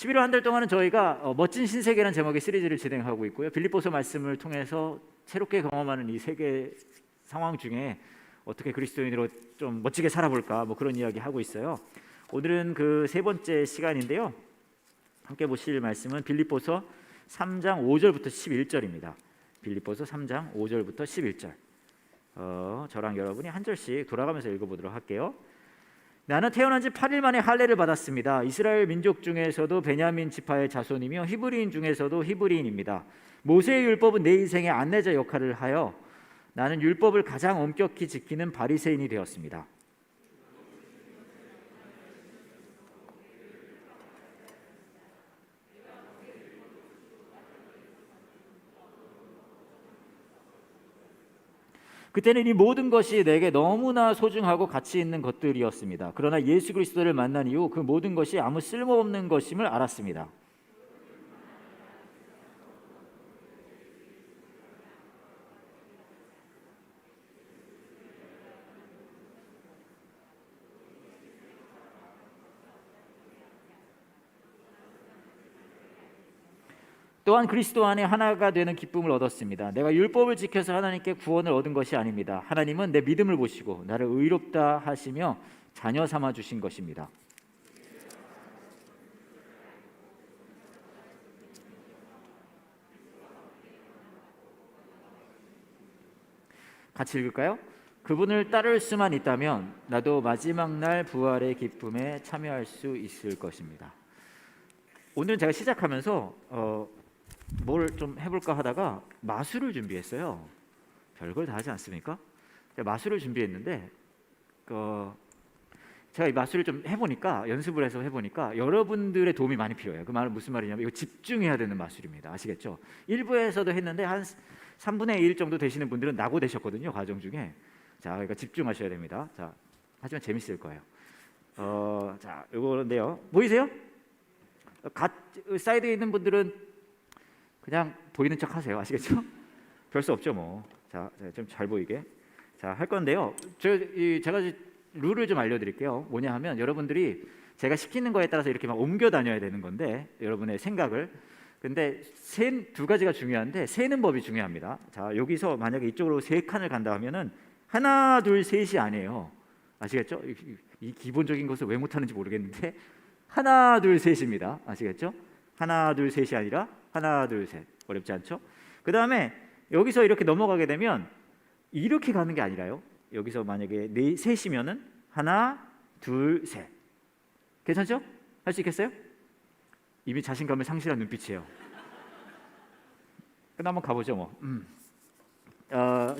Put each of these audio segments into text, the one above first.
11월 한 달 동안은 저희가 멋진 신세계라는 제목의 시리즈를 진행하고 있고요. 빌립보서 말씀을 통해서 새롭게 경험하는 이 세계 상황 중에 어떻게 그리스도인으로 좀 멋지게 살아볼까 뭐 그런 이야기 하고 있어요. 오늘은 그 세 번째 시간인데요. 함께 보실 말씀은 빌립보서 3장 5절부터 11절입니다. 빌립보서 3장 5절부터 11절. 저랑 여러분이 한 절씩 돌아가면서 읽어보도록 할게요. 나는 태어난 지 8일 만에 할례를 받았습니다. 이스라엘 민족 중에서도 베냐민 지파의 자손이며 히브리인 중에서도 히브리인입니다. 모세의 율법은 내 인생의 안내자 역할을 하여 나는 율법을 가장 엄격히 지키는 바리새인이 되었습니다. 그때는 이 모든 것이 내게 너무나 소중하고 가치 있는 것들이었습니다. 그러나 예수 그리스도를 만난 이후 그 모든 것이 아무 쓸모없는 것임을 알았습니다. 또한 그리스도 안에 하나가 되는 기쁨을 얻었습니다. 내가 율법을 지켜서 하나님께 구원을 얻은 것이 아닙니다. 하나님은 내 믿음을 보시고 나를 의롭다 하시며 자녀 삼아 주신 것입니다. 같이 읽을까요? 그분을 따를 수만 있다면 나도 마지막 날 부활의 기쁨에 참여할 수 있을 것입니다. 오늘 제가 시작하면서 뭘 좀 해볼까 하다가 마술을 준비했어요. 별걸 다 하지 않습니까? 마술을 준비했는데 제가 이 마술을 좀 해보니까 연습을 해서 해보니까 여러분들의 도움이 많이 필요해요. 그 말은 무슨 말이냐면 이거 집중해야 되는 마술입니다. 아시겠죠? 1부에서도 했는데 한 3분의 1 정도 되시는 분들은 낙오되셨거든요. 과정 중에. 자, 그러니까 집중하셔야 됩니다. 자, 하지만 재밌을 거예요. 자, 이거인데요. 보이세요? 사이드에 있는 분들은 그냥 보이는 척 하세요. 아시겠죠? 별 수 없죠 뭐. 자, 좀 잘 보이게. 자, 할 건데요. 제가 룰을 좀 알려드릴게요. 뭐냐 하면 여러분들이 제가 시키는 거에 따라서 이렇게 막 옮겨 다녀야 되는 건데 여러분의 생각을. 근데 두 가지가 중요한데 세는 법이 중요합니다. 자, 여기서 만약에 이쪽으로 3칸을 간다 하면은 하나, 둘, 셋이 아니에요. 아시겠죠? 이 기본적인 것을 왜 못하는지 모르겠는데 하나, 둘, 셋입니다. 아시겠죠? 하나, 둘, 셋이 아니라 하나, 둘, 셋. 어렵지 않죠? 그 다음에 여기서 이렇게 넘어가게 되면 이렇게 가는 게 아니라요. 여기서 만약에 셋이면은 하나, 둘, 셋. 괜찮죠? 할 수 있겠어요? 이미 자신감을 상실한 눈빛이에요. 그럼 한번 가보죠 뭐.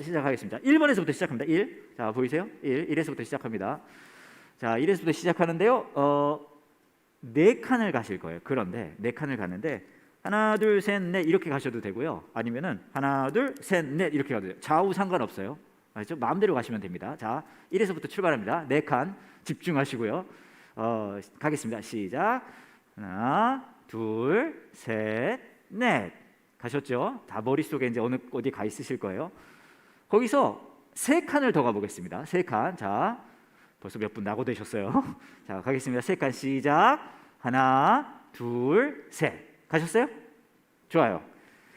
시작하겠습니다. 1번에서부터 시작합니다. 1. 자, 보이세요? 1에서부터 시작합니다. 자, 1에서부터 시작하는데요. 4칸을 가실 거예요. 그런데 4칸을 가는데 하나, 둘, 셋, 넷 이렇게 가셔도 되고요. 아니면은 하나, 둘, 셋, 넷 이렇게 가도 돼요. 좌우 상관없어요. 알죠? 마음대로 가시면 됩니다. 자, 1에서부터 출발합니다. 4칸 집중하시고요. 가겠습니다. 시작. 하나, 둘, 셋, 넷. 가셨죠? 다 머릿속에 이제 어디 가 있으실 거예요. 거기서 3칸을 더 가보겠습니다. 3칸. 자, 벌써 몇 분 낙오되셨어요. 자, 가겠습니다. 3칸 시작. 하나, 둘, 셋. 가셨어요? 좋아요.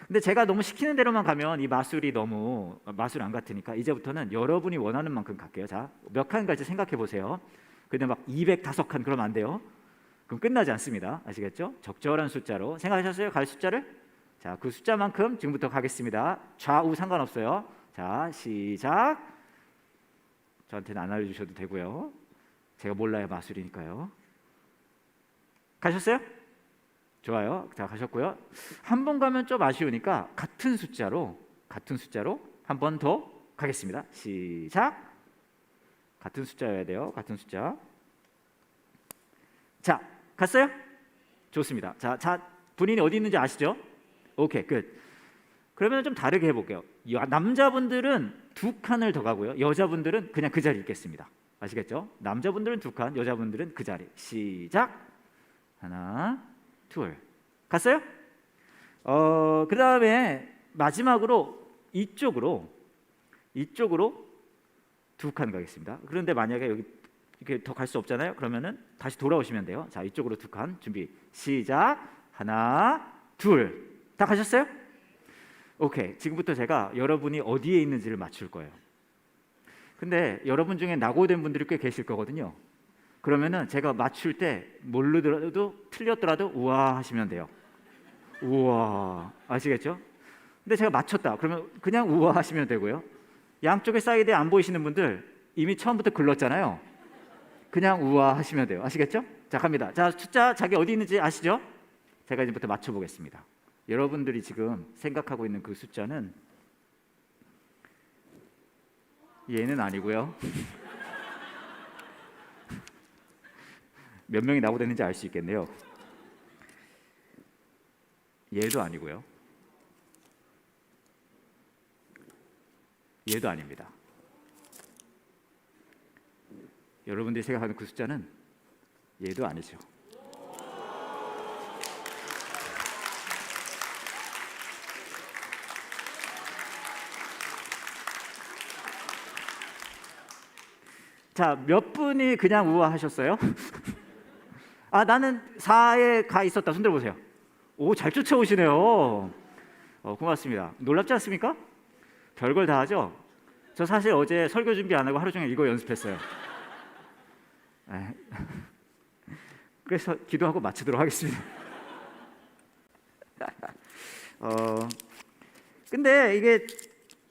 근데 제가 너무 시키는 대로만 가면 이 마술이 너무 마술 안 같으니까 이제부터는 여러분이 원하는 만큼 갈게요. 자, 몇 칸 갈지 생각해 보세요. 근데 막 205칸 그러면 안 돼요. 그럼 끝나지 않습니다. 아시겠죠? 적절한 숫자로 생각하셨어요? 갈 숫자를? 자, 그 숫자만큼 지금부터 가겠습니다. 좌우 상관없어요. 자, 시작. 저한테는 안 알려주셔도 되고요. 제가 몰라야 마술이니까요. 가셨어요? 좋아요. 자, 가셨고요. 한 번 가면 좀 아쉬우니까 같은 숫자로 한 번 더 가겠습니다. 시작. 같은 숫자여야 돼요. 같은 숫자. 자, 갔어요? 좋습니다. 자, 본인이 어디 있는지 아시죠? 오케이, 끝. 그러면 좀 다르게 해볼게요. 남자분들은 2칸을 더 가고요. 여자분들은 그냥 그 자리에 있겠습니다. 아시겠죠? 남자분들은 2칸, 여자분들은 그 자리. 시작. 하나, 둘. 갔어요? 그 다음에 마지막으로 이쪽으로 2칸 가겠습니다. 그런데 만약에 여기 이렇게 더 갈 수 없잖아요. 그러면은 다시 돌아오시면 돼요. 자, 이쪽으로 두 칸 준비 시작. 하나 둘. 다 가셨어요? 오케이. 지금부터 제가 여러분이 어디에 있는지를 맞출 거예요. 근데 여러분 중에 낙오된 분들이 꽤 계실 거거든요. 그러면은 제가 맞출 때 모르더라도 틀렸더라도 우와 하시면 돼요. 우와. 아시겠죠? 근데 제가 맞췄다. 그러면 그냥 우와 하시면 되고요. 양쪽의 사이드에 안 보이시는 분들 이미 처음부터 글렀잖아요. 그냥 우와 하시면 돼요. 아시겠죠? 자, 갑니다. 자, 숫자 자기 어디 있는지 아시죠? 제가 이제부터 맞춰보겠습니다. 여러분들이 지금 생각하고 있는 그 숫자는 얘는 아니고요. 몇 명이 낙오됐는지 알 수 있겠네요. 얘도 아니고요. 얘도 아닙니다. 여러분들이 생각하는 그 숫자는 얘도 아니죠. 자, 몇 분이 그냥 우아하셨어요? 아, 나는 4에 가 있었다. 손 들어보세요. 오, 잘 쫓아오시네요. 고맙습니다. 놀랍지 않습니까? 별걸 다 하죠? 저 사실 어제 설교 준비 안 하고 하루 종일 이거 연습했어요. 그래서 기도하고 마치도록 하겠습니다. 근데 이게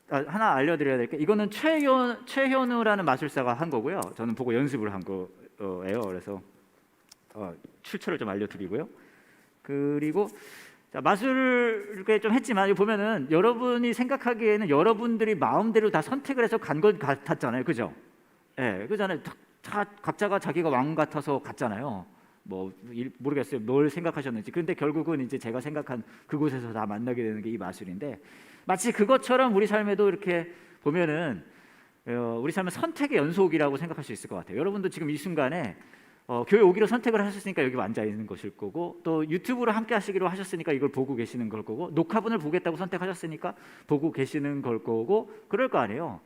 하나 알려드려야 될 게, 이거는 최현우라는 마술사가 한 거고요. 저는 보고 연습을 한 거예요. 그래서 출처를 좀 알려드리고요. 그리고 자, 마술을 좀 했지만 보면은 여러분이 생각하기에는 여러분들이 마음대로 다 선택을 해서 간 것 같았잖아요, 그죠? 예, 그잖아요. 다 각자가 자기가 왕 같아서 갔잖아요. 뭐 모르겠어요, 뭘 생각하셨는지. 그런데 결국은 이제 제가 생각한 그곳에서 다 만나게 되는 게 이 마술인데, 마치 그것처럼 우리 삶에도 이렇게 보면은 우리 삶은 선택의 연속이라고 생각할 수 있을 것 같아요. 여러분도 지금 이 순간에 교회 오기로 선택을 하셨으니까 여기 앉아 있는 것일 거고, 또 유튜브로 함께 하시기로 하셨으니까 이걸 보고 계시는 걸 거고, 녹화분을 보겠다고 선택하셨으니까 보고 계시는 걸 거고, 그럴 거 아니에요.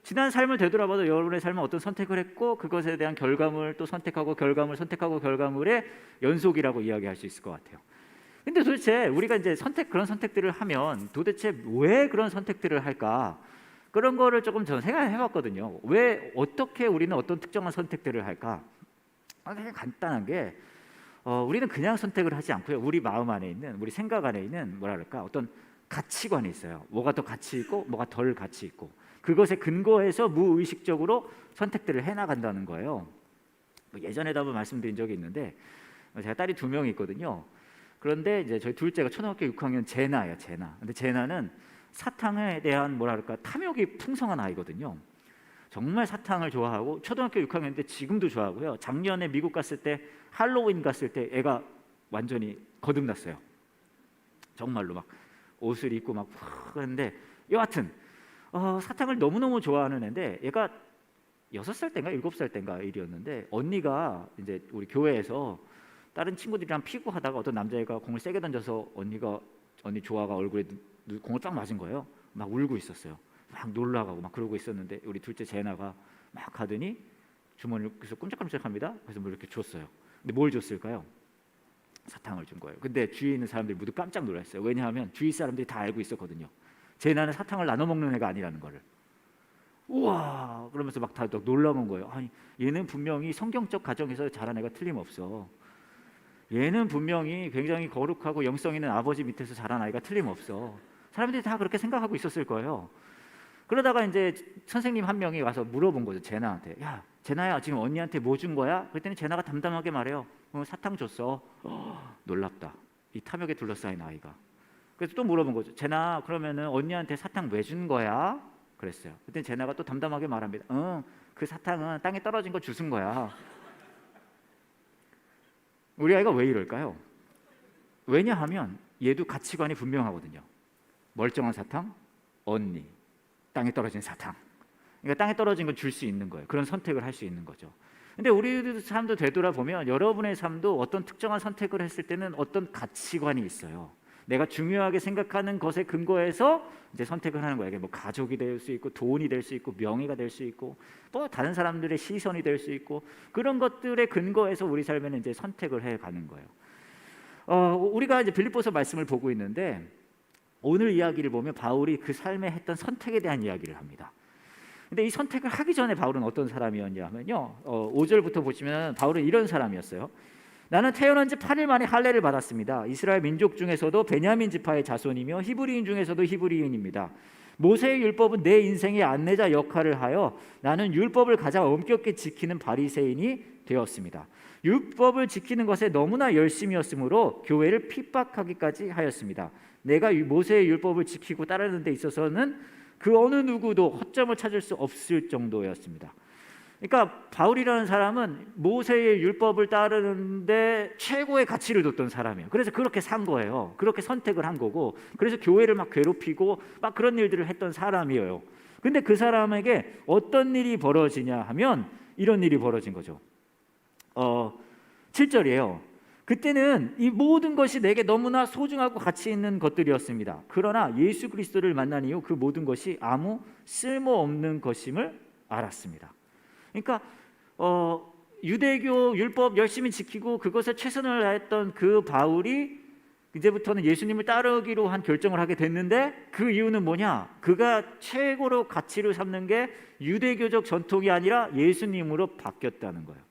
지난 삶을 되돌아봐도 여러분의 삶은 어떤 선택을 했고, 그것에 대한 결과물 또 선택하고 결과물 선택하고 결과물의 연속이라고 이야기할 수 있을 것 같아요. 근데 도대체 우리가 이제 그런 선택들을 하면 도대체 왜 그런 선택들을 할까? 그런 거를 조금 저는 생각해 봤거든요. 왜, 어떻게 우리는 어떤 특정한 선택들을 할까? 그냥 간단한 게 우리는 그냥 선택을 하지 않고요. 우리 마음 안에 있는, 우리 생각 안에 있는 뭐랄까, 어떤 가치관이 있어요. 뭐가 더 가치 있고 뭐가 덜 가치 있고, 그것에 근거해서 무의식적으로 선택들을 해나간다는 거예요. 예전에도 한번 말씀드린 적이 있는데, 제가 딸이 2명이 있거든요. 그런데 이제 저희 둘째가 초등학교 6학년 제나예요. 제나. 근데 제나는 사탕에 대한 뭐랄까, 탐욕이 풍성한 아이거든요. 정말 사탕을 좋아하고 초등학교 6학년 때 지금도 좋아하고요. 작년에 미국 갔을 때, 할로윈 갔을 때 애가 완전히 거듭났어요. 정말로 막 옷을 입고 막 그런데, 여하튼 사탕을 너무너무 좋아하는 애인데, 얘가 6살 때인가 7살 때인가 일이었는데, 언니가 이제 우리 교회에서 다른 친구들이랑 피구하다가 어떤 남자애가 공을 세게 던져서 언니 조아가 얼굴에 공을 딱 맞은 거예요. 막 울고 있었어요. 막 놀라가고 막 그러고 있었는데, 우리 둘째 제나가 막 하더니 주머니를 그래서 꼼짝깜짝합니다. 그래서 뭐 이렇게 줬어요. 근데 뭘 줬을까요? 사탕을 준 거예요. 근데 주위에 있는 사람들이 모두 깜짝 놀랐어요. 왜냐하면 주위 사람들이 다 알고 있었거든요. 제나는 사탕을 나눠 먹는 애가 아니라는 거를. 우와, 그러면서 막 다 놀라운 거예요. 아니, 얘는 분명히 성경적 가정에서 자란 애가 틀림없어. 얘는 분명히 굉장히 거룩하고 영성 있는 아버지 밑에서 자란 아이가 틀림없어. 사람들이 다 그렇게 생각하고 있었을 거예요. 그러다가 이제 선생님 한 명이 와서 물어본 거죠. 제나한테. 야, 제나야, 지금 언니한테 뭐 준 거야? 그랬더니 제나가 담담하게 말해요. 사탕 줬어. 놀랍다. 이 탐욕에 둘러싸인 아이가. 그래서 또 물어본 거죠. 제나, 그러면은 언니한테 사탕 왜 준 거야? 그랬어요. 그랬더니 제나가 또 담담하게 말합니다. 그 사탕은 땅에 떨어진 거 주운 거야. 우리 아이가 왜 이럴까요? 왜냐하면 얘도 가치관이 분명하거든요. 멀쩡한 사탕, 언니, 땅에 떨어진 사탕. 그러니까 땅에 떨어진 건 줄 수 있는 거예요. 그런 선택을 할 수 있는 거죠. 근데 우리 삶도 되돌아보면 여러분의 삶도 어떤 특정한 선택을 했을 때는 어떤 가치관이 있어요. 내가 중요하게 생각하는 것에 근거해서 이제 선택을 하는 거예요. 이게 뭐 가족이 될 수 있고, 돈이 될 수 있고, 명예가 될 수 있고, 또 다른 사람들의 시선이 될 수 있고, 그런 것들에 근거해서 우리 삶에는 이제 선택을 해 가는 거예요. 우리가 이제 빌립보서 말씀을 보고 있는데, 오늘 이야기를 보면 바울이 그 삶에 했던 선택에 대한 이야기를 합니다. 근데 이 선택을 하기 전에 바울은 어떤 사람이었냐면요, 5절부터 보시면 바울은 이런 사람이었어요. 나는 태어난 지 8일 만에 할례를 받았습니다. 이스라엘 민족 중에서도 베냐민 지파의 자손이며 히브리인 중에서도 히브리인입니다. 모세의 율법은 내 인생의 안내자 역할을 하여 나는 율법을 가장 엄격히 지키는 바리새인이 되었습니다. 율법을 지키는 것에 너무나 열심이었으므로 교회를 핍박하기까지 하였습니다. 내가 모세의 율법을 지키고 따르는 데 있어서는 그 어느 누구도 허점을 찾을 수 없을 정도였습니다. 그러니까 바울이라는 사람은 모세의 율법을 따르는데 최고의 가치를 뒀던 사람이에요. 그래서 그렇게 산 거예요. 그렇게 선택을 한 거고, 그래서 교회를 막 괴롭히고 막 그런 일들을 했던 사람이에요. 근데 그 사람에게 어떤 일이 벌어지냐 하면 이런 일이 벌어진 거죠. 7절이에요. 그때는 이 모든 것이 내게 너무나 소중하고 가치 있는 것들이었습니다. 그러나 예수 그리스도를 만난 이후 그 모든 것이 아무 쓸모없는 것임을 알았습니다. 그러니까 유대교 율법 열심히 지키고 그것에 최선을 다했던 그 바울이 이제부터는 예수님을 따르기로 한 결정을 하게 됐는데, 그 이유는 뭐냐? 그가 최고로 가치를 삼는 게 유대교적 전통이 아니라 예수님으로 바뀌었다는 거예요.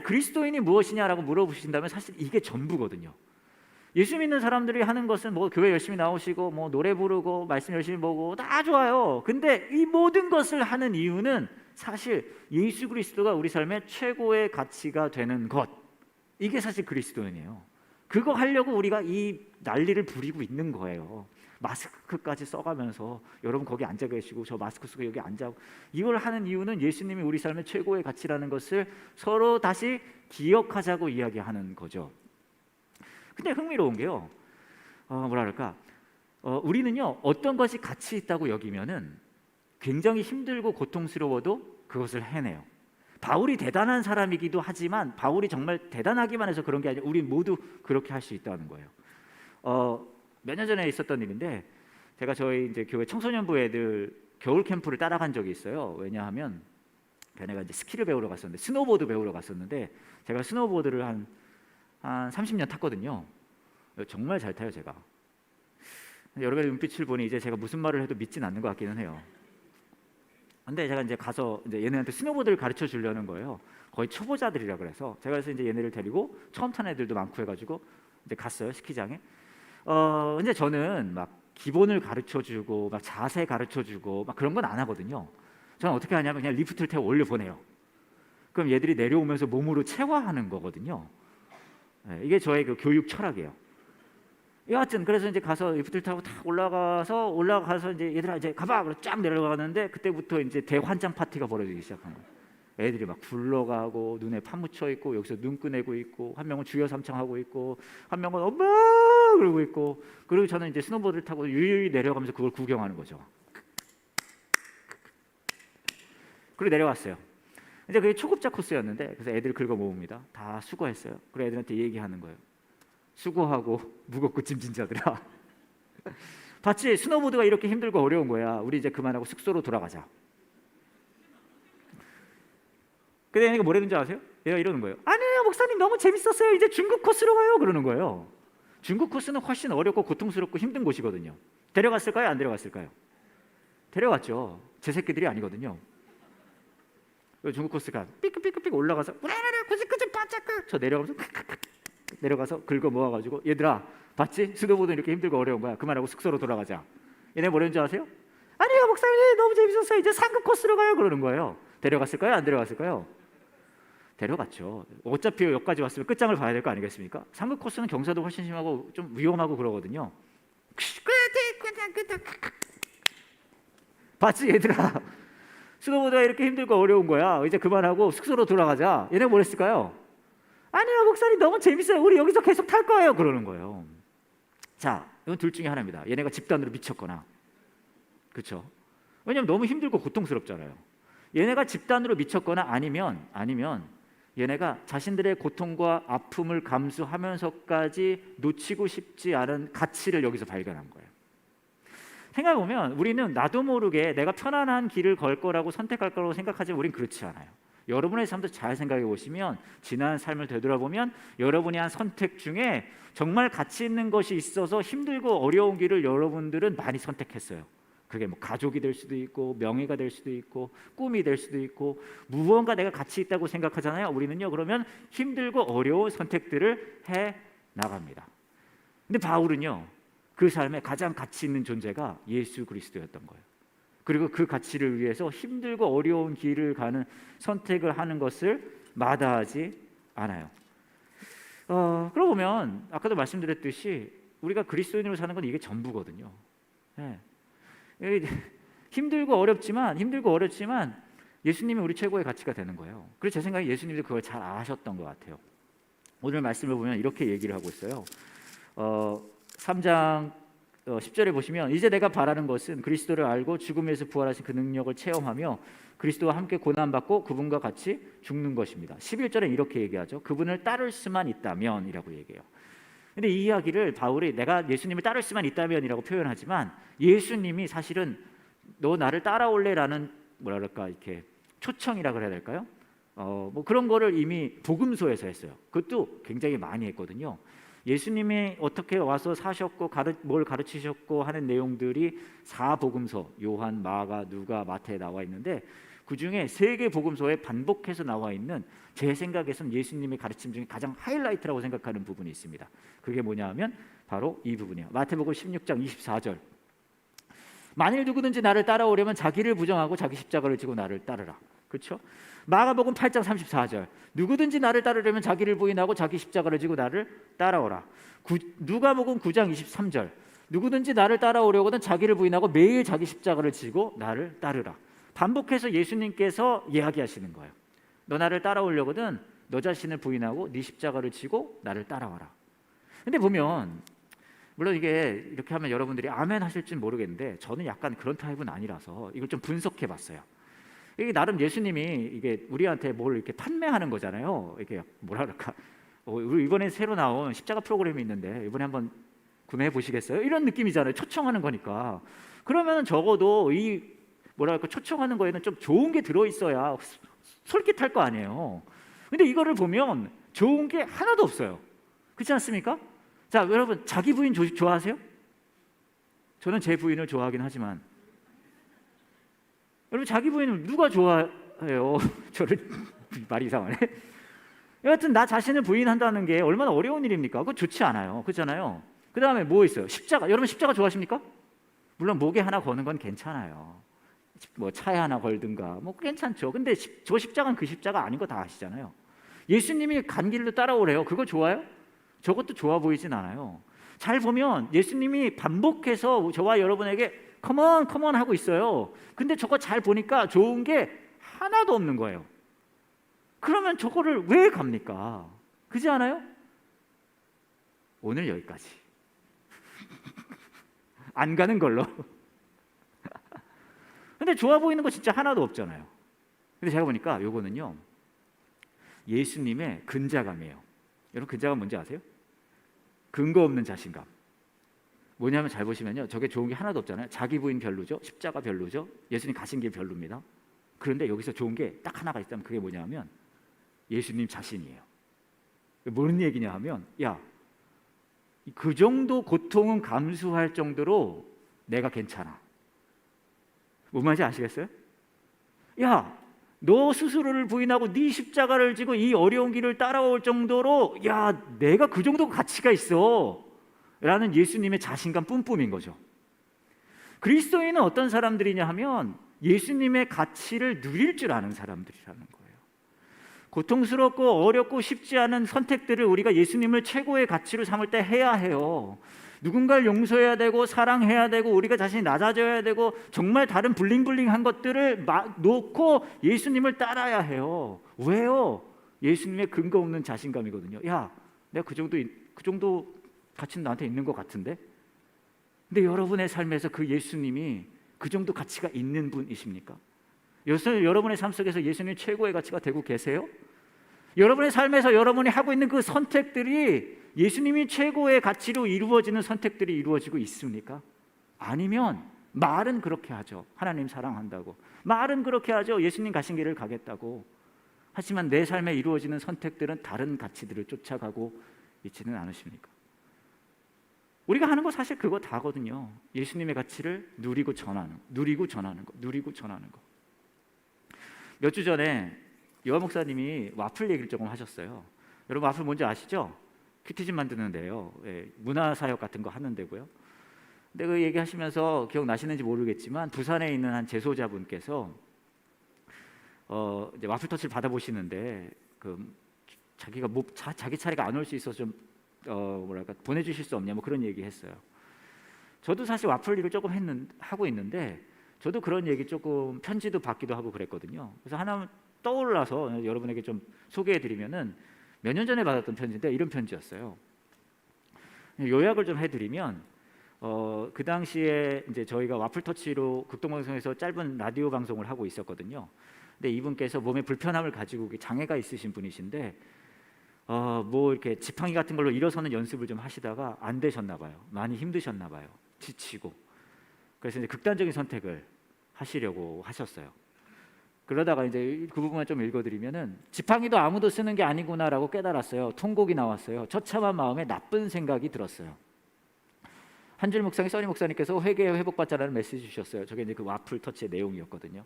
그리스도인이 무엇이냐라고 물어보신다면 사실 이게 전부거든요. 예수 믿는 사람들이 하는 것은 뭐 교회 열심히 나오시고 뭐 노래 부르고 말씀 열심히 보고 다 좋아요. 근데 이 모든 것을 하는 이유는 사실 예수 그리스도가 우리 삶의 최고의 가치가 되는 것, 이게 사실 그리스도인이에요. 그거 하려고 우리가 이 난리를 부리고 있는 거예요. 마스크까지 써가면서 여러분 거기 앉아 계시고 저 마스크 쓰고 여기 앉아고, 이걸 하는 이유는 예수님이 우리 삶의 최고의 가치라는 것을 서로 다시 기억하자고 이야기하는 거죠. 근데 흥미로운 게요, 우리는요 어떤 것이 가치 있다고 여기면은 굉장히 힘들고 고통스러워도 그것을 해내요. 바울이 대단한 사람이기도 하지만 바울이 정말 대단하기만 해서 그런 게 아니라 우리 모두 그렇게 할 수 있다는 거예요. 몇 년 전에 있었던 일인데, 제가 저희 이제 교회 청소년부 애들 겨울 캠프를 따라간 적이 있어요. 왜냐하면 걔네가 이제 스키를 배우러 갔었는데, 스노보드 배우러 갔었는데, 제가 스노보드를 한 30년 탔거든요. 정말 잘 타요 제가. 여러분의 눈빛을 보니 이제 제가 무슨 말을 해도 믿진 않는 것 같기는 해요. 근데 제가 이제 가서 이제 얘네한테 스노보드를 가르쳐 주려는 거예요. 거의 초보자들이라 그래서 제가 그래서 이제 얘네를 데리고 처음 탄 애들도 많고 해가지고 이제 갔어요 스키장에. 근데 저는 막 기본을 가르쳐 주고 막 자세 가르쳐 주고 막 그런 건 안 하거든요. 저는 어떻게 하냐면 그냥 리프트를 태워 올려 보내요. 그럼 얘들이 내려오면서 몸으로 체화하는 거거든요. 이게 저의 그 교육 철학이에요. 여하튼 그래서 이제 가서 리프트를 타고 탁 올라가서 이제 얘들아 이제 가봐, 그래서 쫙 내려가는데 그때부터 이제 대환장 파티가 벌어지기 시작한 거예요. 애들이 막 굴러가고 눈에 파묻혀 있고 여기서 눈 꺼내고 있고, 한 명은 주여 삼창하고 있고, 한 명은 엄마 그러고 있고, 그리고 저는 이제 스노보드를 타고 유유히 내려가면서 그걸 구경하는 거죠. 그리고 내려왔어요. 이제 그게 초급자 코스였는데, 그래서 애들 긁어 모읍니다. 다 수고했어요. 그리고 애들한테 얘기하는 거예요. 수고하고 무겁고 짐진 자들아, 봤지? 스노보드가 이렇게 힘들고 어려운 거야. 우리 이제 그만하고 숙소로 돌아가자. 근데 얘가 뭐라는 줄 아세요? 얘가 이러는 거예요. 아니에요 목사님, 너무 재밌었어요. 이제 중국 코스로 가요. 그러는 거예요. 중국 코스는 훨씬 어렵고 고통스럽고 힘든 곳이거든요. 데려갔을까요? 안 데려갔을까요? 데려갔죠. 제 새끼들이 아니거든요. 중국 코스가 삐끗삐끗삐끗 올라가서 저 내려가서 긁어 모아가지고, 얘들아 봤지? 스노보드 이렇게 힘들고 어려운 거야. 그만하고 숙소로 돌아가자. 얘네 뭐라는 줄 아세요? 아니요 목사님, 너무 재밌었어요. 이제 상급 코스로 가요. 그러는 거예요. 데려갔을까요? 안 데려갔을까요? 데려갔죠. 어차피 여기까지 왔으면 끝장을 봐야 될 거 아니겠습니까? 상급 코스는 경사도 훨씬 심하고 좀 위험하고 그러거든요. 봤지 얘들아? 스노보드가 이렇게 힘들고 어려운 거야. 이제 그만하고 숙소로 돌아가자. 얘네가 뭘 했을까요? 아니요 목사님, 너무 재밌어요. 우리 여기서 계속 탈 거예요. 그러는 거예요. 자, 이건 둘 중에 하나입니다. 얘네가 집단으로 미쳤거나, 그렇죠? 왜냐하면 너무 힘들고 고통스럽잖아요. 얘네가 집단으로 미쳤거나 아니면 얘네가 자신들의 고통과 아픔을 감수하면서까지 놓치고 싶지 않은 가치를 여기서 발견한 거예요. 생각해보면 우리는 나도 모르게 내가 편안한 길을 걸 거라고 선택할 거라고 생각하지만 우린 그렇지 않아요. 여러분의 삶도 잘 생각해 보시면, 지난 삶을 되돌아보면 여러분이 한 선택 중에 정말 가치 있는 것이 있어서 힘들고 어려운 길을 여러분들은 많이 선택했어요. 그게 뭐 가족이 될 수도 있고 명예가 될 수도 있고 꿈이 될 수도 있고 무언가 내가 가치 있다고 생각하잖아요. 우리는요, 그러면 힘들고 어려운 선택들을 해 나갑니다. 근데 바울은요, 그 삶에 가장 가치 있는 존재가 예수 그리스도였던 거예요. 그리고 그 가치를 위해서 힘들고 어려운 길을 가는 선택을 하는 것을 마다하지 않아요. 그러고 보면 아까도 말씀드렸듯이 우리가 그리스도인으로 사는 건 이게 전부거든요. 네. 힘들고 어렵지만 예수님이 우리 최고의 가치가 되는 거예요. 그래서 제 생각에 예수님도 그걸 잘 아셨던 것 같아요. 오늘 말씀을 보면 이렇게 얘기를 하고 있어요. 3장 10절에 보시면, 이제 내가 바라는 것은 그리스도를 알고 죽음에서 부활하신 그 능력을 체험하며 그리스도와 함께 고난받고 그분과 같이 죽는 것입니다. 11절에 이렇게 얘기하죠. 그분을 따를 수만 있다면 이라고 얘기해요. 근데 이 이야기를 바울이 내가 예수님을 따를 수만 있다면이라고 표현하지만, 예수님이 사실은 너 나를 따라올래라는 뭐랄까 이렇게 초청이라 그래야 될까요? 뭐 그런 거를 이미 복음서에서 했어요. 그것도 굉장히 많이 했거든요. 예수님이 어떻게 와서 사셨고 뭘 가르치셨고 하는 내용들이 4복음서 요한, 마가, 누가, 마태에 나와 있는데, 그중에 3개 복음서에 반복해서 나와 있는, 제 생각에서는 예수님의 가르침 중에 가장 하이라이트라고 생각하는 부분이 있습니다. 그게 뭐냐 하면 바로 이 부분이에요. 마태복음 16장 24절, 만일 누구든지 나를 따라오려면 자기를 부정하고 자기 십자가를 지고 나를 따르라. 그렇죠? 마가복음 8장 34절, 누구든지 나를 따르려면 자기를 부인하고 자기 십자가를 지고 나를 따라오라. 누가복음 9장 23절, 누구든지 나를 따라오려거든 자기를 부인하고 매일 자기 십자가를 지고 나를 따르라. 반복해서 예수님께서 이야기하시는 거예요. 너 나를 따라오려거든 너 자신을 부인하고 네 십자가를 지고 나를 따라와라. 근데 보면, 물론 이게 이렇게 하면 여러분들이 아멘 하실지 모르겠는데, 저는 약간 그런 타입은 아니라서 이걸 좀 분석해 봤어요. 이게 나름 예수님이 이게 우리한테 뭘 이렇게 판매하는 거잖아요. 이게 뭐라 그럴까? 우리 이번에 새로 나온 십자가 프로그램이 있는데 이번에 한번 구매해 보시겠어요? 이런 느낌이잖아요. 초청하는 거니까. 그러면 적어도 이 뭐랄까 초청하는 거에는 좀 좋은 게 들어 있어야 솔깃할 거 아니에요. 근데 이거를 보면 좋은 게 하나도 없어요. 그렇지 않습니까? 자, 여러분 자기 부인 좋아하세요? 저는 제 부인을 좋아하긴 하지만, 여러분 자기 부인을 누가 좋아해요? 저를 말이 이상하네. 여하튼 나 자신을 부인한다는 게 얼마나 어려운 일입니까? 그거 좋지 않아요. 그렇잖아요. 그 다음에 뭐 있어요? 십자가. 여러분 십자가 좋아하십니까? 물론 목에 하나 거는 건 괜찮아요. 뭐 차에 하나 걸든가 뭐 괜찮죠. 근데 저 십자가는 그 십자가 아닌 거 다 아시잖아요. 예수님이 간 길로 따라오래요. 그거 좋아요? 저것도 좋아 보이진 않아요. 잘 보면 예수님이 반복해서 저와 여러분에게 컴온 컴온 하고 있어요. 근데 저거 잘 보니까 좋은 게 하나도 없는 거예요. 그러면 저거를 왜 갑니까? 그렇지 않아요? 오늘 여기까지. 안 가는 걸로. 근데 좋아 보이는 거 진짜 하나도 없잖아요. 근데 제가 보니까 요거는요, 예수님의 근자감이에요. 여러분 근자감 뭔지 아세요? 근거 없는 자신감. 뭐냐면 잘 보시면요, 저게 좋은 게 하나도 없잖아요. 자기 부인 별로죠, 십자가 별로죠, 예수님 가신 길 별로입니다. 그런데 여기서 좋은 게 딱 하나가 있다면 그게 뭐냐면 예수님 자신이에요. 무슨 얘기냐 하면, 야, 그 정도 고통은 감수할 정도로 내가 괜찮아. 뭔 말인지 아시겠어요? 야, 너 스스로를 부인하고 네 십자가를 지고 이 어려운 길을 따라올 정도로, 야, 내가 그 정도 가치가 있어 라는 예수님의 자신감 뿜뿜인 거죠. 그리스도인은 어떤 사람들이냐 하면 예수님의 가치를 누릴 줄 아는 사람들이라는 거예요. 고통스럽고 어렵고 쉽지 않은 선택들을 우리가 예수님을 최고의 가치로 삼을 때 해야 해요. 누군가를 용서해야 되고 사랑해야 되고 우리가 자신이 낮아져야 되고 정말 다른 블링블링한 것들을 놓고 예수님을 따라야 해요. 왜요? 예수님의 근거 없는 자신감이거든요. 야, 내가 그 정도 가치는 나한테 있는 것 같은데? 근데 여러분의 삶에서 그 예수님이 그 정도 가치가 있는 분이십니까? 여러분의 삶 속에서 예수님 최고의 가치가 되고 계세요? 여러분의 삶에서 여러분이 하고 있는 그 선택들이 예수님이 최고의 가치로 이루어지는 선택들이 이루어지고 있습니까? 아니면 말은 그렇게 하죠. 하나님 사랑한다고. 말은 그렇게 하죠. 예수님 가신 길을 가겠다고. 하지만 내 삶에 이루어지는 선택들은 다른 가치들을 쫓아가고 있지는 않으십니까? 우리가 하는 거 사실 그거 다거든요. 예수님의 가치를 누리고 전하는 거. 몇 주 전에 요한 목사님이 와플 얘기를 조금 하셨어요. 여러분 와플 뭔지 아시죠? 큐티집 만드는 데요. 예, 문화사역 같은 거 하는 데고요. 근데 그 얘기하시면서 기억나시는지 모르겠지만 부산에 있는 한 제소자분께서 이제 와플 터치를 받아보시는데 자기가 자기 차례가 안 올 수 있어서 좀 보내주실 수 없냐 뭐 그런 얘기했어요. 저도 사실 와플 일을 조금 하고 있는데 저도 그런 얘기 조금 편지도 받기도 하고 그랬거든요. 그래서 하나 떠올라서 여러분에게 좀 소개해드리면은 몇 년 전에 받았던 편지인데 이런 편지였어요. 요약을 좀 해드리면 그 당시에 이제 저희가 와플 터치로 극동방송에서 짧은 라디오 방송을 하고 있었거든요. 근데 이분께서 몸에 불편함을 가지고 장애가 있으신 분이신데 뭐 이렇게 지팡이 같은 걸로 일어서는 연습을 좀 하시다가 안 되셨나 봐요. 많이 힘드셨나 봐요. 지치고. 그래서 이제 극단적인 선택을 하시려고 하셨어요. 그러다가 이제 그 부분만 좀 읽어드리면은 지팡이도 아무도 쓰는 게 아니구나라고 깨달았어요. 통곡이 나왔어요. 처참한 마음에 나쁜 생각이 들었어요. 한 줄 묵상에 써니 목사님께서 회개에 회복받자라는 메시지 주셨어요. 저게 이제 그 와플 터치의 내용이었거든요.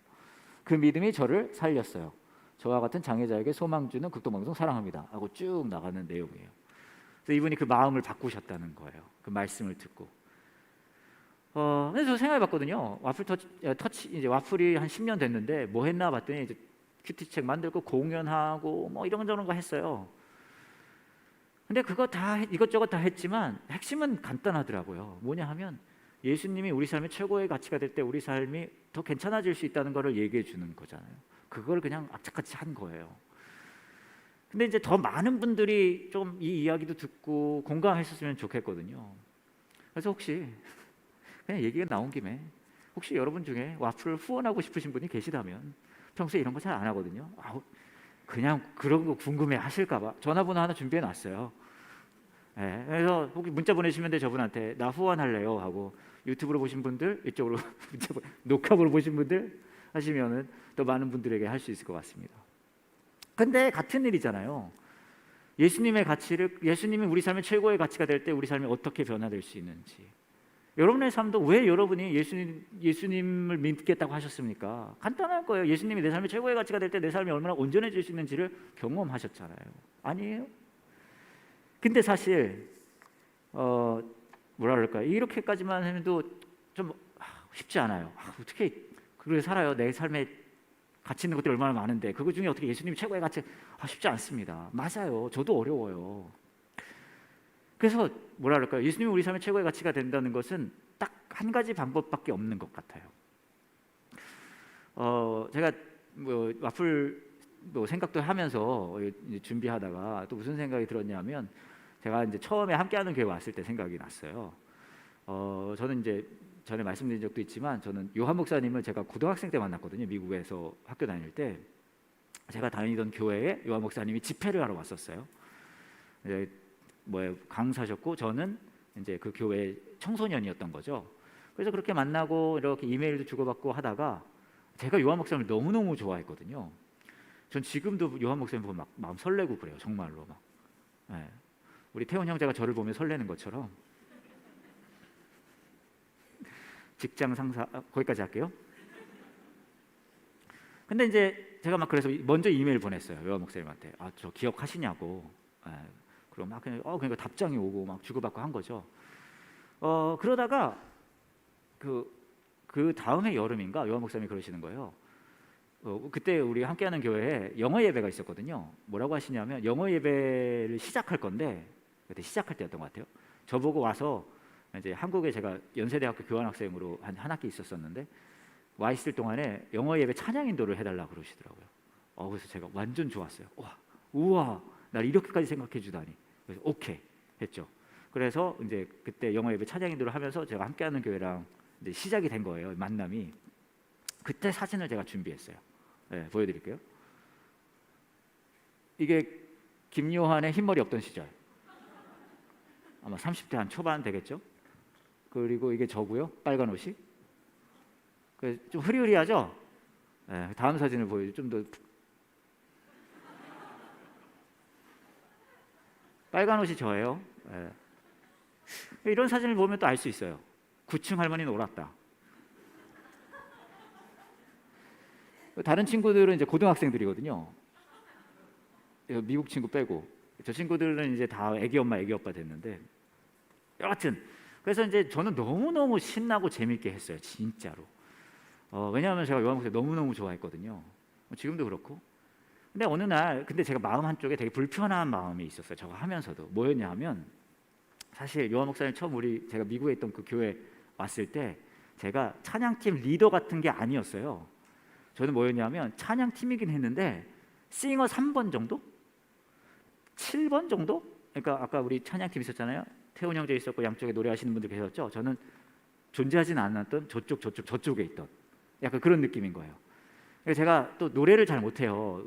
그 믿음이 저를 살렸어요. 저와 같은 장애자에게 소망 주는 극동방송 사랑합니다 하고 쭉 나가는 내용이에요. 그래서 이분이 그 마음을 바꾸셨다는 거예요. 그 말씀을 듣고. 그래서 저 생각해봤거든요. 와플 터치 이제 와플이 한 10년 됐는데 뭐 했나 봤더니 이제 큐티책 만들고 공연하고 뭐 이런저런 거 했어요. 근데 그거 다 이것저것 다 했지만 핵심은 간단하더라고요. 뭐냐 하면 예수님이 우리 삶의 최고의 가치가 될 때 우리 삶이 더 괜찮아질 수 있다는 것을 얘기해 주는 거잖아요. 그걸 그냥 악착같이 한 거예요. 근데 이제 더 많은 분들이 좀 이 이야기도 듣고 공감했었으면 좋겠거든요. 그래서 혹시 그냥 얘기가 나온 김에 혹시 여러분 중에 와플을 후원하고 싶으신 분이 계시다면 평소에 이런 거 잘 안 하거든요. 그냥 그런 거 궁금해 하실까 봐 전화번호 하나 준비해 놨어요. 네, 그래서 혹시 문자 보내시면 돼. 저분한테 나 후원할래요 하고 유튜브로 보신 분들 이쪽으로 녹화보로 보신 분들 하시면은 더 많은 분들에게 할 수 있을 것 같습니다. 근데 같은 일이잖아요. 예수님이 우리 삶의 최고의 가치가 될 때 우리 삶이 어떻게 변화될 수 있는지. 여러분의 삶도 왜 여러분이 예수님을 믿겠다고 하셨습니까? 간단할 거예요. 예수님이 내 삶의 최고의 가치가 될 때 내 삶이 얼마나 온전해질 수 있는지를 경험하셨잖아요. 아니에요? 근데 사실 뭐라 그럴까요? 이렇게까지만 해도 좀 쉽지 않아요. 어떻게 그렇게 살아요? 내 삶에 가치 있는 것들이 얼마나 많은데 그거 중에 어떻게 예수님이 최고의 가치 쉽지 않습니다. 맞아요. 저도 어려워요. 그래서 뭐라 그럴까요? 예수님이 우리 삶의 최고의 가치가 된다는 것은 딱 한 가지 방법밖에 없는 것 같아요. 제가 뭐 와플 생각도 하면서 준비하다가 또 무슨 생각이 들었냐면 제가 이제 처음에 함께하는 교회 왔을 때 생각이 났어요. 저는 이제 전에 말씀드린 적도 있지만 저는 요한 목사님을 제가 고등학생 때 만났거든요. 미국에서 학교 다닐 때 제가 다니던 교회에 요한 목사님이 집회를 하러 왔었어요. 이제 강사셨고 저는 이제 그 교회 청소년이었던 거죠. 그래서 그렇게 만나고 이렇게 이메일도 주고받고 하다가 제가 요한 목사님을 너무너무 좋아했거든요. 전 지금도 요한 목사님 보면 막 마음 설레고 그래요. 정말로 막. 네. 우리 태훈 형제가 저를 보면 설레는 것처럼. 직장 상사 거기까지 할게요. 근데 이제 제가 막 그래서 먼저 이메일 보냈어요. 요한 목사님한테. 저 기억하시냐고. 그럼 막 그러니까 답장이 오고 막 주고받고 한 거죠. 그러다가 그 다음에 여름인가 요한 목사님이 그러시는 거예요. 그때 우리 함께하는 교회에 영어 예배가 있었거든요. 뭐라고 하시냐면 영어 예배를 시작할 건데 그때 시작할 때였던 것 같아요. 저보고 와서 이제 한국에 제가 연세대학교 교환학생으로 한 학기 있었었는데 와 있을 동안에 영어 예배 찬양 인도를 해달라고 그러시더라고요. 그래서 제가 완전 좋았어요. 우와, 날 이렇게까지 생각해 주다니. 그래서 오케이 했죠. 그래서 이제 그때 영어 예배 찬양 인도를 하면서 제가 함께하는 교회랑 이제 시작이 된 거예요. 만남이. 그때 사진을 제가 준비했어요. 네, 보여드릴게요. 이게 김요한의 흰머리 없던 시절, 아마 30대 한 초반 되겠죠. 그리고 이게 저고요, 빨간 옷이. 좀 흐리흐리하죠. 네, 다음 사진을 보여줘. 좀 더 빨간 옷이 저예요. 네. 이런 사진을 보면 또 알 수 있어요. 9층 할머니는 옳았다. 다른 친구들은 이제 고등학생들이거든요. 미국 친구 빼고. 저 친구들은 이제 다 애기 엄마, 애기 아빠 됐는데, 여하튼 그래서 이제 저는 너무너무 신나고 재밌게 했어요, 진짜로. 왜냐하면 제가 요한 목사 너무너무 좋아했거든요. 지금도 그렇고. 근데 어느 날, 근데 제가 마음 한쪽에 되게 불편한 마음이 있었어요, 저거 하면서도. 뭐였냐 하면, 사실 요한 목사님 처음 제가 미국에 있던 그 교회 왔을 때 제가 찬양팀 리더 같은 게 아니었어요. 저는 뭐였냐면 찬양팀이긴 했는데 싱어 3번 정도? 7번 정도? 그러니까 아까 우리 찬양팀 있었잖아요. 태훈 형제 있었고 양쪽에 노래하시는 분들 계셨죠. 저는 존재하진 않았던 저쪽에 있던 약간 그런 느낌인 거예요. 그래서 제가 또 노래를 잘 못해요.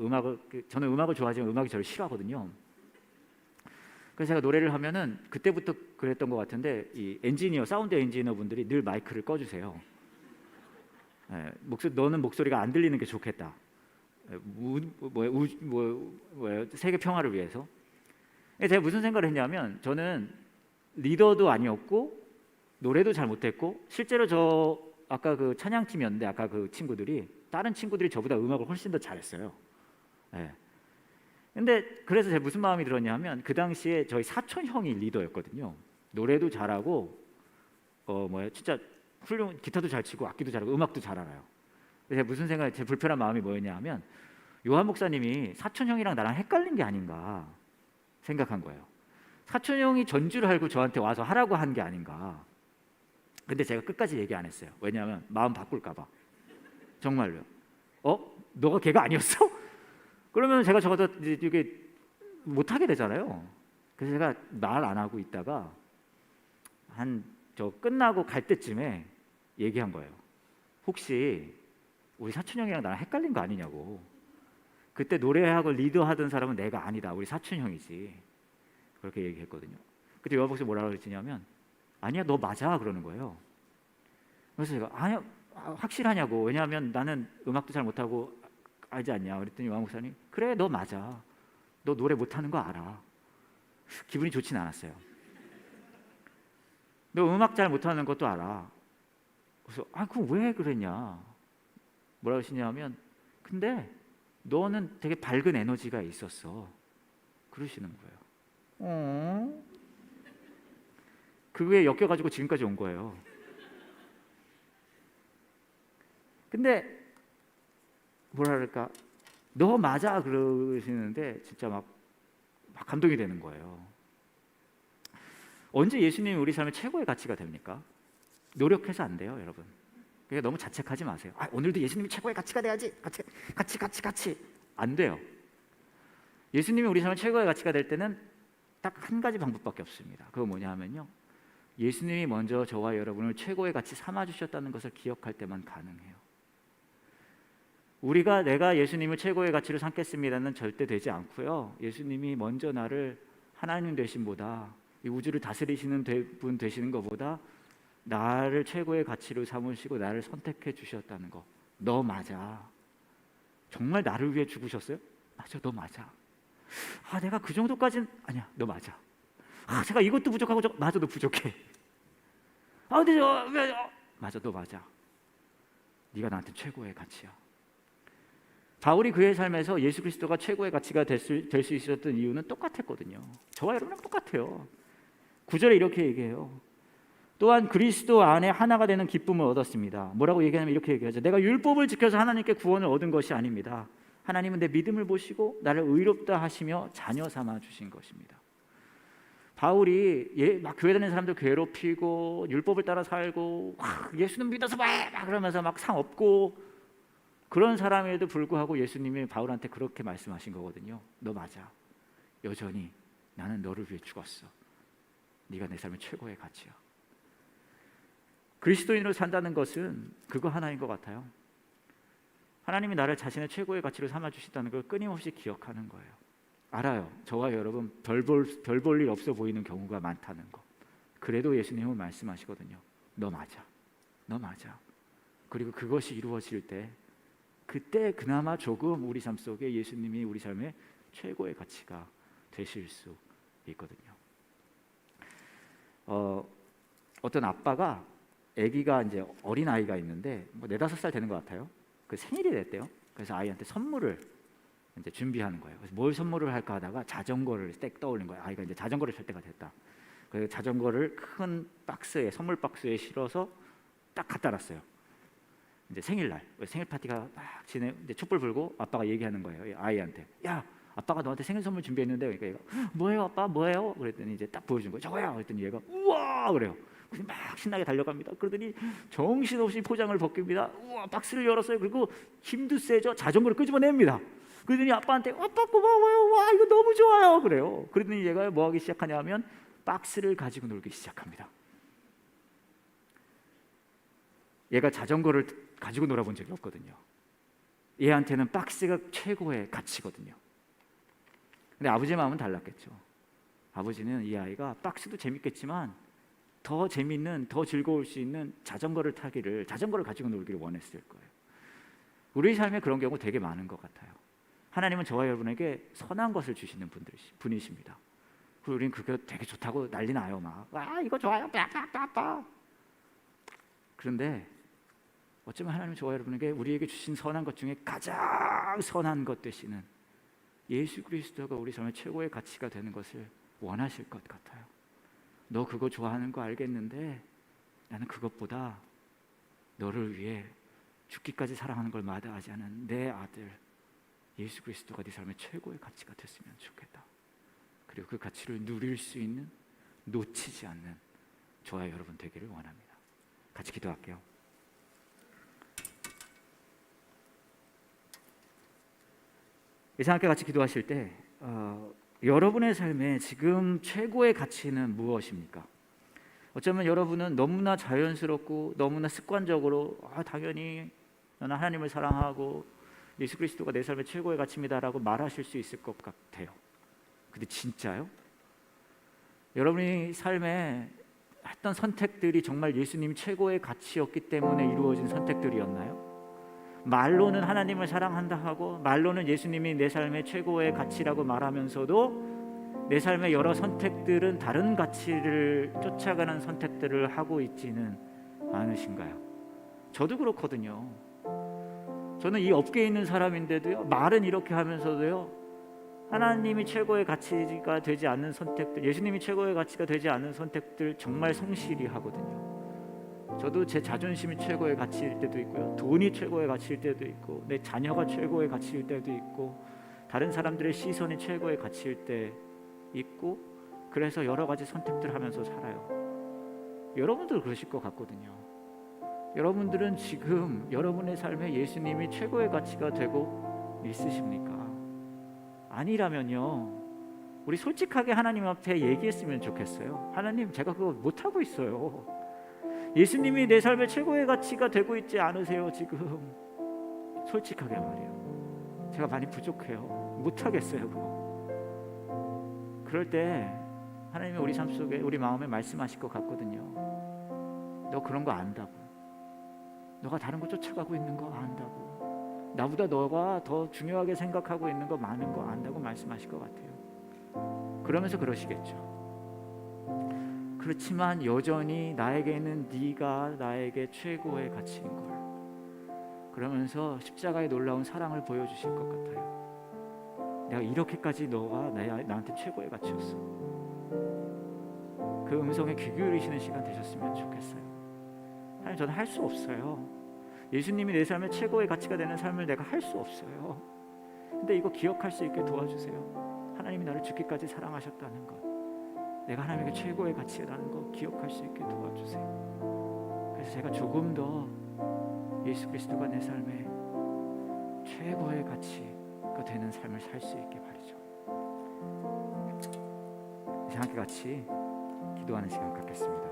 저는 음악을 좋아하지만 음악이 저를 싫어하거든요. 그래서 제가 노래를 하면은 그때부터 그랬던 것 같은데, 이 사운드 엔지니어 분들이 늘 마이크를 꺼주세요. 너는 목소리가 안 들리는 게 좋겠다. 세계 평화를 위해서. 제가 무슨 생각을 했냐면, 저는 리더도 아니었고 노래도 잘 못했고, 실제로 저 아까 그 찬양팀이었는데 아까 그 친구들이, 다른 친구들이 저보다 음악을 훨씬 더 잘했어요. 근데 그래서 제가 무슨 마음이 들었냐면, 그 당시에 저희 사촌 형이 리더였거든요. 노래도 잘하고 진짜 훌륭한, 기타도 잘 치고 악기도 잘하고 음악도 잘 알아요. 그래서 제 불편한 마음이 뭐였냐 하면, 요한 목사님이 사촌 형이랑 나랑 헷갈린 게 아닌가 생각한 거예요. 사촌 형이 전주를 알고 저한테 와서 하라고 한 게 아닌가. 근데 제가 끝까지 얘기 안 했어요. 왜냐하면 마음 바꿀까 봐. 정말로요. 너가 걔가 아니었어? 그러면 제가 저거 이게 못하게 되잖아요. 그래서 제가 말 안 하고 있다가 저 끝나고 갈 때쯤에 얘기한 거예요. 혹시 우리 사촌 형이랑 나랑 헷갈린 거 아니냐고. 그때 노래하고 리더하던 사람은 내가 아니다, 우리 사촌 형이지. 그렇게 얘기했거든요. 그때 요한 목사님 뭐라고 그랬냐면, 아니야, 너 맞아, 그러는 거예요. 그래서 제가 아니야, 확실하냐고. 왜냐하면 나는 음악도 잘 못하고 알지 않냐. 그랬더니 요한 목사님, 그래, 너 맞아. 너 노래 못하는 거 알아. 기분이 좋진 않았어요. 너 음악 잘 못하는 것도 알아. 그래서 그럼 왜 그랬냐. 뭐라고 하시냐면, 근데 너는 되게 밝은 에너지가 있었어, 그러시는 거예요. 그거에 엮여가지고 지금까지 온 거예요. 근데 뭐라 그럴까, 너 맞아, 그러시는데 진짜 막 감동이 되는 거예요. 언제 예수님이 우리 삶의 최고의 가치가 됩니까? 노력해서 안 돼요, 여러분. 그러니까 너무 자책하지 마세요. 오늘도 예수님이 최고의 가치가 돼야지. 같이 안 돼요. 예수님이 우리 삶의 최고의 가치가 될 때는 딱 한 가지 방법밖에 없습니다. 그거 뭐냐 하면요, 예수님이 먼저 저와 여러분을 최고의 가치 삼아 주셨다는 것을 기억할 때만 가능해요. 내가 예수님을 최고의 가치로 삼겠습니다는 절대 되지 않고요, 예수님이 먼저 나를 하나님 되심보다, 이 우주를 다스리시는 분 되시는 것보다 나를 최고의 가치로 삼으시고 나를 선택해 주셨다는 거. 너 맞아. 정말 나를 위해 죽으셨어요? 맞아, 너 맞아. 내가 그 정도까지는 아니야, 너 맞아. 제가 이것도 부족하고 맞아, 너 부족해. 근데 맞아, 너 맞아. 네가 나한테 최고의 가치야. 바울이 그의 삶에서 예수 그리스도가 최고의 가치가 될 수 있었던 이유는 똑같았거든요. 저와 여러분랑 똑같아요. 9절에 이렇게 얘기해요. 또한 그리스도 안에 하나가 되는 기쁨을 얻었습니다. 뭐라고 얘기하냐면 이렇게 얘기하죠. 내가 율법을 지켜서 하나님께 구원을 얻은 것이 아닙니다. 하나님은 내 믿음을 보시고 나를 의롭다 하시며 자녀 삼아 주신 것입니다. 바울이 막 교회 다니는 사람들 괴롭히고 율법을 따라 살고 예수는 믿어서 막 그러면서 막 상 없고 그런 사람에도 불구하고 예수님이 바울한테 그렇게 말씀하신 거거든요. 너 맞아. 여전히 나는 너를 위해 죽었어. 네가 내 삶의 최고의 가치야. 그리스도인으로 산다는 것은 그거 하나인 것 같아요. 하나님이 나를 자신의 최고의 가치로 삼아주시다는 걸 끊임없이 기억하는 거예요. 알아요. 저와 여러분 별 볼 일 없어 보이는 경우가 많다는 거. 그래도 예수님은 말씀하시거든요. 너 맞아. 너 맞아. 그리고 그것이 이루어질 때 그때 그나마 조금 우리 삶 속에 예수님이 우리 삶의 최고의 가치가 되실 수 있거든요. 어떤 아빠가 아기가 이제 어린 아이가 있는데 뭐 4-5살 되는 것 같아요. 그 생일이 됐대요. 그래서 아이한테 선물을 이제 준비하는 거예요. 그래서 뭘 선물을 할까 하다가 자전거를 딱 떠올린 거예요. 아이가 이제 자전거를 탈 때가 됐다. 그래서 자전거를 큰 박스에 선물 박스에 실어서 딱 갖다 놨어요. 이제 생일날 생일 파티가 막 이제 촛불 불고 아빠가 얘기하는 거예요. 아이한테 야 아빠가 너한테 생일 선물 준비했는데 그러니까 얘가 뭐예요 아빠 뭐예요? 그랬더니 이제 딱 보여준 거예요. 저거야. 그랬더니 얘가 우와 그래요. 그래서 막 신나게 달려갑니다. 그러더니 정신없이 포장을 벗깁니다. 우와 박스를 열었어요. 그리고 힘도 세죠. 자전거를 끄집어냅니다. 그러더니 아빠한테 아빠 고마워요. 와 이거 너무 좋아요. 그래요. 그러더니 얘가 뭐 하기 시작하냐면 박스를 가지고 놀기 시작합니다. 얘가 자전거를 가지고 놀아본 적이 없거든요. 얘한테는 박스가 최고의 가치거든요. 근데 아버지 마음은 달랐겠죠. 아버지는 이 아이가 박스도 재밌겠지만 더 재밌는, 더 즐거울 수 있는 자전거를 가지고 놀기를 원했을 거예요. 우리 삶에 그런 경우 되게 많은 것 같아요. 하나님은 저와 여러분에게 선한 것을 주시는 분이십니다. 그리고 우리는 그게 되게 좋다고 난리 나요. 막 이거 좋아요. 빠빠빠빠. 그런데 어쩌면 하나님은 저와 여러분에게 우리에게 주신 선한 것 중에 가장 선한 것 되시는 예수 그리스도가 우리 삶의 최고의 가치가 되는 것을 원하실 것 같아요. 너 그거 좋아하는 거 알겠는데 나는 그것보다 너를 위해 죽기까지 사랑하는 걸 마다하지 않은 내 아들 예수 그리스도가 네 삶의 최고의 가치가 됐으면 좋겠다. 그리고 그 가치를 누릴 수 있는 놓치지 않는 저와 여러분 되기를 원합니다. 같이 기도할게요. 이상하게 같이 기도하실 때 여러분의 삶에 지금 최고의 가치는 무엇입니까? 어쩌면 여러분은 너무나 자연스럽고 너무나 습관적으로 당연히 나는 하나님을 사랑하고 예수 그리스도가 내 삶의 최고의 가치입니다라고 말하실 수 있을 것 같아요. 근데 진짜요? 여러분이 삶에 했던 선택들이 정말 예수님 최고의 가치였기 때문에 이루어진 선택들이었나요? 말로는 하나님을 사랑한다 하고 말로는 예수님이 내 삶의 최고의 가치라고 말하면서도 내 삶의 여러 선택들은 다른 가치를 쫓아가는 선택들을 하고 있지는 않으신가요? 저도 그렇거든요. 저는 이 업계에 있는 사람인데도요, 말은 이렇게 하면서도요, 하나님이 최고의 가치가 되지 않는 선택들, 예수님이 최고의 가치가 되지 않는 선택들 정말 성실히 하거든요. 저도 제 자존심이 최고의 가치일 때도 있고요, 돈이 최고의 가치일 때도 있고, 내 자녀가 최고의 가치일 때도 있고, 다른 사람들의 시선이 최고의 가치일 때 있고, 그래서 여러 가지 선택들을 하면서 살아요. 여러분도 그러실 것 같거든요. 여러분들은 지금 여러분의 삶에 예수님이 최고의 가치가 되고 있으십니까? 아니라면요, 우리 솔직하게 하나님 앞에 얘기했으면 좋겠어요. 하나님, 제가 그거 못하고 있어요. 예수님이 내 삶의 최고의 가치가 되고 있지 않으세요? 지금 솔직하게 말해요. 제가 많이 부족해요. 못하겠어요. 그거. 그럴 때 하나님이 우리 삶 속에, 우리 마음에 말씀하실 것 같거든요. 너 그런 거 안다고. 너가 다른 거 쫓아가고 있는 거 안다고. 나보다 너가 더 중요하게 생각하고 있는 거 많은 거 안다고 말씀하실 것 같아요. 그러면서 그러시겠죠. 그렇지만 여전히 나에게는 네가 나에게 최고의 가치인 걸. 그러면서 십자가의 놀라운 사랑을 보여주실 것 같아요. 내가 이렇게까지 너가 나한테 최고의 가치였어. 그 음성에 귀 기울이시는 시간 되셨으면 좋겠어요. 하나님, 저는 할 수 없어요. 예수님이 내 삶의 최고의 가치가 되는 삶을 내가 할 수 없어요. 근데 이거 기억할 수 있게 도와주세요. 하나님이 나를 죽기까지 사랑하셨다는 것, 내가 하나님에게 최고의 가치라는 거 기억할 수 있게 도와주세요. 그래서 제가 조금 더 예수 그리스도가 내 삶의 최고의 가치가 되는 삶을 살 수 있게 바라죠. 이제 함께 같이 기도하는 시간 갖겠습니다.